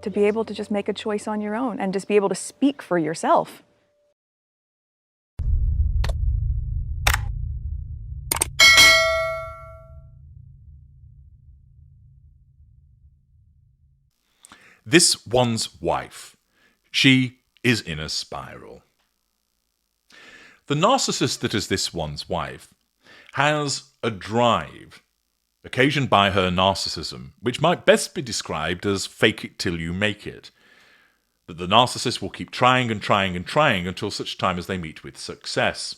to be able to just make a choice on your own and just be able to speak for yourself. This one's wife. She is in a spiral. The narcissist that is this one's wife has a drive occasioned by her narcissism, which might best be described as fake it till you make it. That the narcissist will keep trying and trying and trying until such time as they meet with success.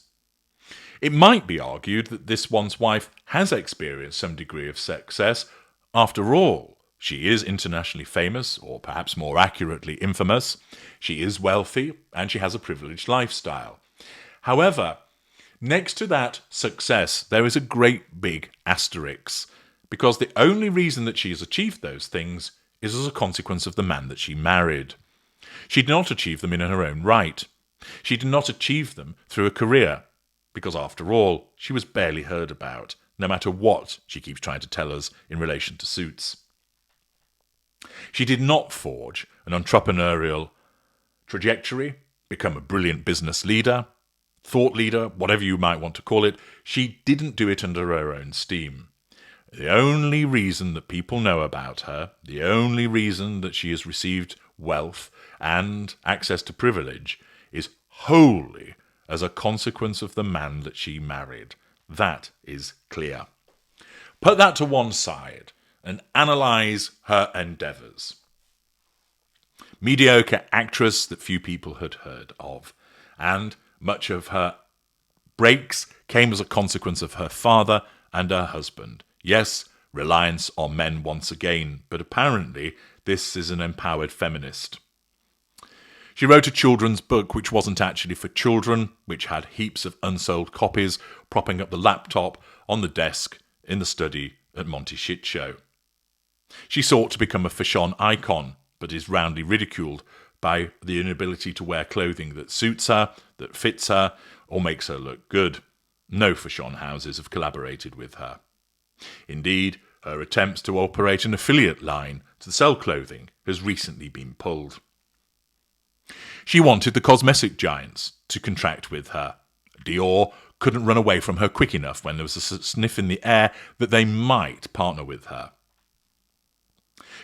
It might be argued that this one's wife has experienced some degree of success. After all, she is internationally famous, or perhaps more accurately infamous. She is wealthy, and she has a privileged lifestyle. However, next to that success, there is a great big asterisk, because the only reason that she has achieved those things is as a consequence of the man that she married. She did not achieve them in her own right. She did not achieve them through a career, because after all, she was barely heard about, no matter what she keeps trying to tell us in relation to Suits. She did not forge an entrepreneurial trajectory, become a brilliant business leader, thought leader, whatever you might want to call it. She didn't do it under her own steam. The only reason that people know about her, the only reason that she has received wealth and access to privilege is wholly as a consequence of the man that she married. That is clear. Put that to one side and analyse her endeavours. Mediocre actress that few people had heard of, and much of her breaks came as a consequence of her father and her husband. Yes, reliance on men once again, but apparently this is an empowered feminist. She wrote a children's book which wasn't actually for children, which had heaps of unsold copies propping up the laptop on the desk in the study at Monty Shit Show. She sought to become a fashion icon, but is roundly ridiculed by the inability to wear clothing that suits her, that fits her, or makes her look good. No fashion houses have collaborated with her. Indeed, her attempts to operate an affiliate line to sell clothing has recently been pulled. She wanted the cosmetic giants to contract with her. Dior couldn't run away from her quick enough when there was a sniff in the air that they might partner with her.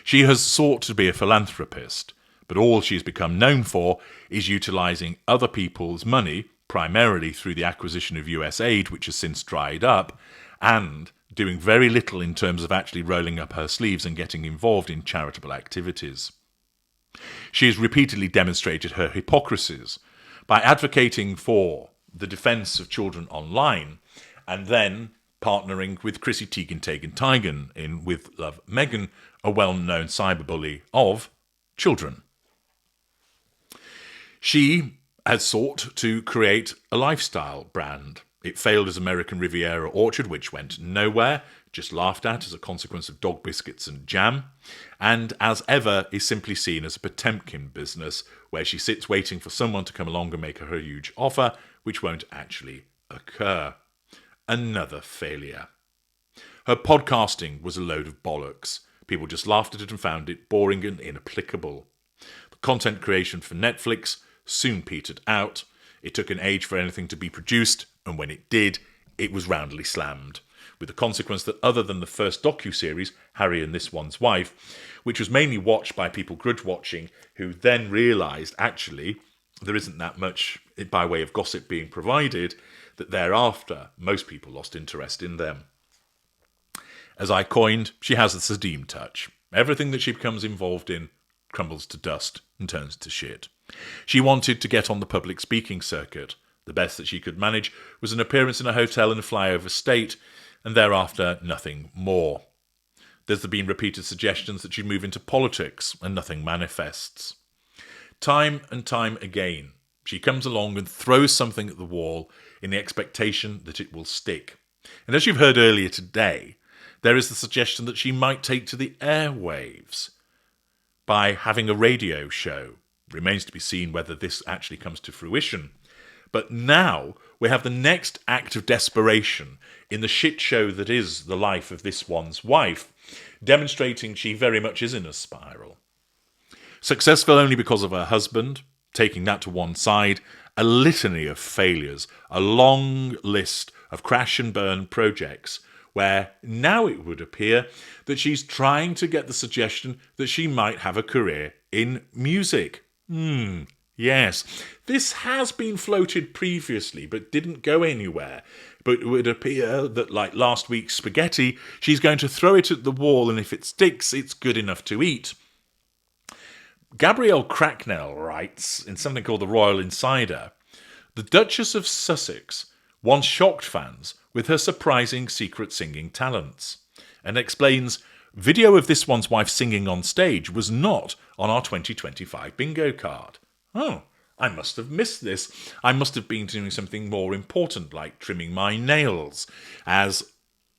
She has sought to be a philanthropist, but all she has become known for is utilising other people's money, primarily through the acquisition of US aid, which has since dried up, and doing very little in terms of actually rolling up her sleeves and getting involved in charitable activities. She has repeatedly demonstrated her hypocrisies by advocating for the defence of children online and then partnering with Chrissy Teigen in With Love Meghan, a well-known cyberbully of children. She has sought to create a lifestyle brand. It failed as American Riviera Orchard, which went nowhere, just laughed at as a consequence of dog biscuits and jam, and as ever is simply seen as a Potemkin business where she sits waiting for someone to come along and make her a huge offer, which won't actually occur. Another failure. Her podcasting was a load of bollocks. People just laughed at it and found it boring and inapplicable. The content creation for Netflix soon petered out. It took an age for anything to be produced, and when it did, it was roundly slammed, with the consequence that other than the first docuseries, Harry and This One's Wife, which was mainly watched by people grudge-watching who then realised, actually, there isn't that much by way of gossip being provided, that thereafter, most people lost interest in them. As I coined, she has the Sadim touch. Everything that she becomes involved in crumbles to dust and turns to shit. She wanted to get on the public speaking circuit. The best that she could manage was an appearance in a hotel in a flyover state, and thereafter nothing more. There's been repeated suggestions that she'd move into politics, and nothing manifests. Time and time again, she comes along and throws something at the wall in the expectation that it will stick. And as you've heard earlier today, there is the suggestion that she might take to the airwaves by having a radio show. Remains to be seen whether this actually comes to fruition. But now we have the next act of desperation in the shit show that is the life of This One's Wife, demonstrating she very much is in a spiral. Successful only because of her husband, taking that to one side, a litany of failures, a long list of crash and burn projects, where now it would appear that she's trying to get the suggestion that she might have a career in music. Yes, this has been floated previously, but didn't go anywhere. But it would appear that, like last week's spaghetti, she's going to throw it at the wall, and if it sticks, it's good enough to eat. Gabrielle Cracknell writes, in something called the Royal Insider, the Duchess of Sussex once shocked fans with her surprising secret singing talents, and explains, video of this one's wife singing on stage was not on our 2025 bingo card. Oh, I must have missed this. I must have been doing something more important, like trimming my nails, as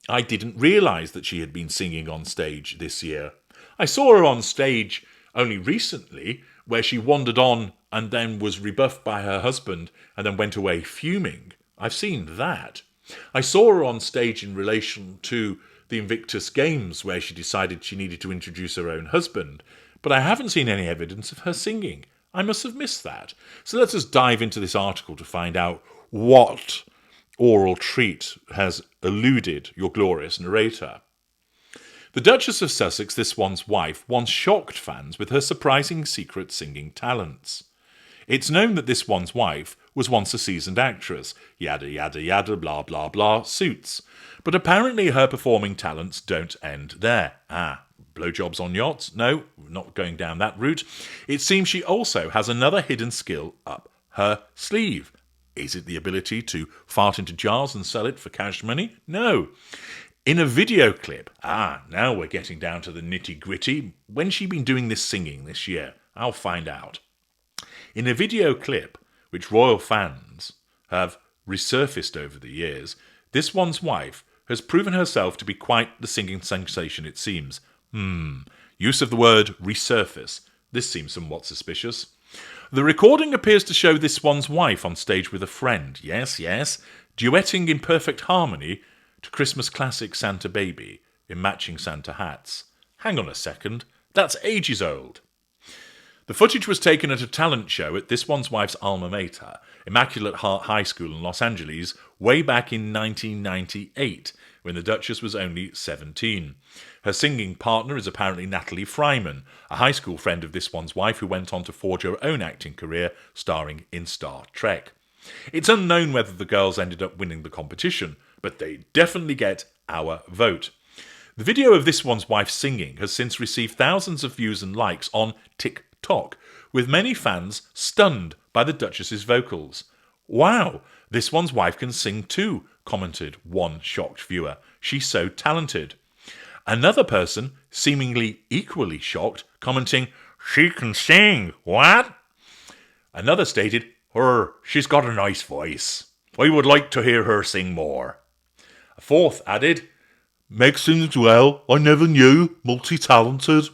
I didn't realise that she had been singing on stage this year. I saw her on stage only recently, where she wandered on and then was rebuffed by her husband and then went away fuming. I've seen that. I saw her on stage in relation to the Invictus Games, where she decided she needed to introduce her own husband, but I haven't seen any evidence of her singing. I must have missed that. So let's just dive into this article to find out what oral treat has eluded your glorious narrator. The Duchess of Sussex, this one's wife, once shocked fans with her surprising secret singing talents. It's known that this one's wife was once a seasoned actress, yada yada yada, blah blah blah, suits. But apparently her performing talents don't end there. Blowjobs on yachts? No, not going down that route. It seems she also has another hidden skill up her sleeve. Is it the ability to fart into jars and sell it for cash money? No. In a video clip, now we're getting down to the nitty-gritty. When's she been doing this singing this year? I'll find out. In a video clip, which royal fans have resurfaced over the years, this one's wife has proven herself to be quite the singing sensation it seems. Use of the word resurface. This seems somewhat suspicious. The recording appears to show this one's wife on stage with a friend. Yes, duetting in perfect harmony to Christmas classic Santa Baby in matching Santa hats. Hang on a second, that's ages old. The footage was taken at a talent show at this one's wife's alma mater, Immaculate Heart High School in Los Angeles, way back in 1998, when the Duchess was only 17. Her singing partner is apparently Natalie Fryman, a high school friend of this one's wife who went on to forge her own acting career, starring in Star Trek. It's unknown whether the girls ended up winning the competition, but they definitely get our vote. The video of this one's wife singing has since received thousands of views and likes on TikTok, with many fans stunned by the Duchess's vocals. Wow, this one's wife can sing too, commented one shocked viewer. She's so talented. Another person, seemingly equally shocked, commenting, she can sing, what? Another stated, she's got a nice voice. I would like to hear her sing more. A fourth added, Meg sings well, I never knew, multi-talented.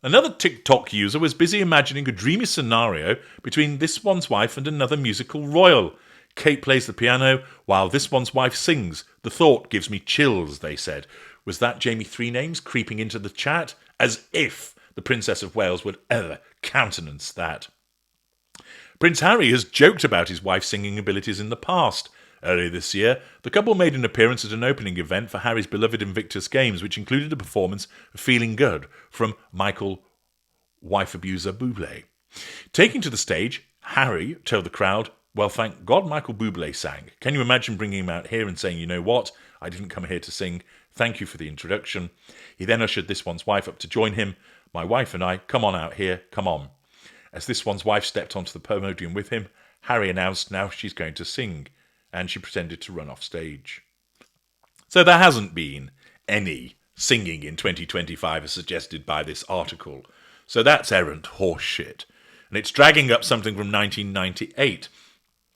Another TikTok user was busy imagining a dreamy scenario between this one's wife and another musical royal. Kate plays the piano while this one's wife sings. The thought gives me chills, they said. Was that Jamie Three Names creeping into the chat? As if the Princess of Wales would ever countenance that. Prince Harry has joked about his wife's singing abilities in the past. Earlier this year, the couple made an appearance at an opening event for Harry's beloved Invictus Games, which included a performance of Feeling Good from Michael wife abuser Bublé. Taking to the stage, Harry told the crowd, well, thank God Michael Bublé sang. Can you imagine bringing him out here and saying, you know what, I didn't come here to sing. Thank you for the introduction. He then ushered this one's wife up to join him. My wife and I, come on out here, come on. As this one's wife stepped onto the podium with him, Harry announced now she's going to sing, and she pretended to run off stage. So there hasn't been any singing in 2025 as suggested by this article. So that's errant horseshit. And it's dragging up something from 1998.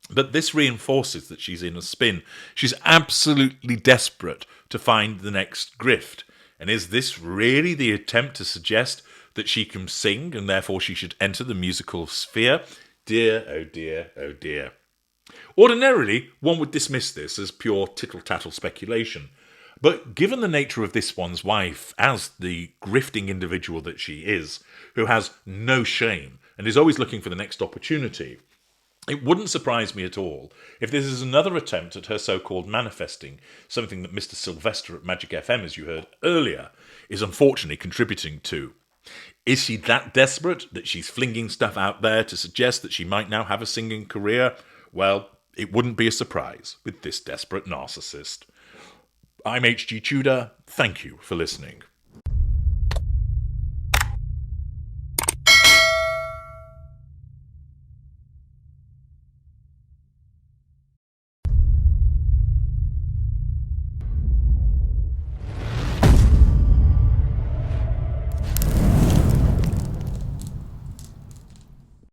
But this reinforces that she's in a spin. She's absolutely desperate to find the next grift. And is this really the attempt to suggest that she can sing and therefore she should enter the musical sphere? Dear, oh dear, oh dear. Ordinarily, one would dismiss this as pure tittle-tattle speculation. But given the nature of this one's wife, as the grifting individual that she is, who has no shame and is always looking for the next opportunity, it wouldn't surprise me at all if this is another attempt at her so-called manifesting, something that Mr. Sylvester at Magic FM, as you heard earlier, is unfortunately contributing to. Is she that desperate that she's flinging stuff out there to suggest that she might now have a singing career? Well, it wouldn't be a surprise with this desperate narcissist. I'm H.G. Tudor. Thank you for listening.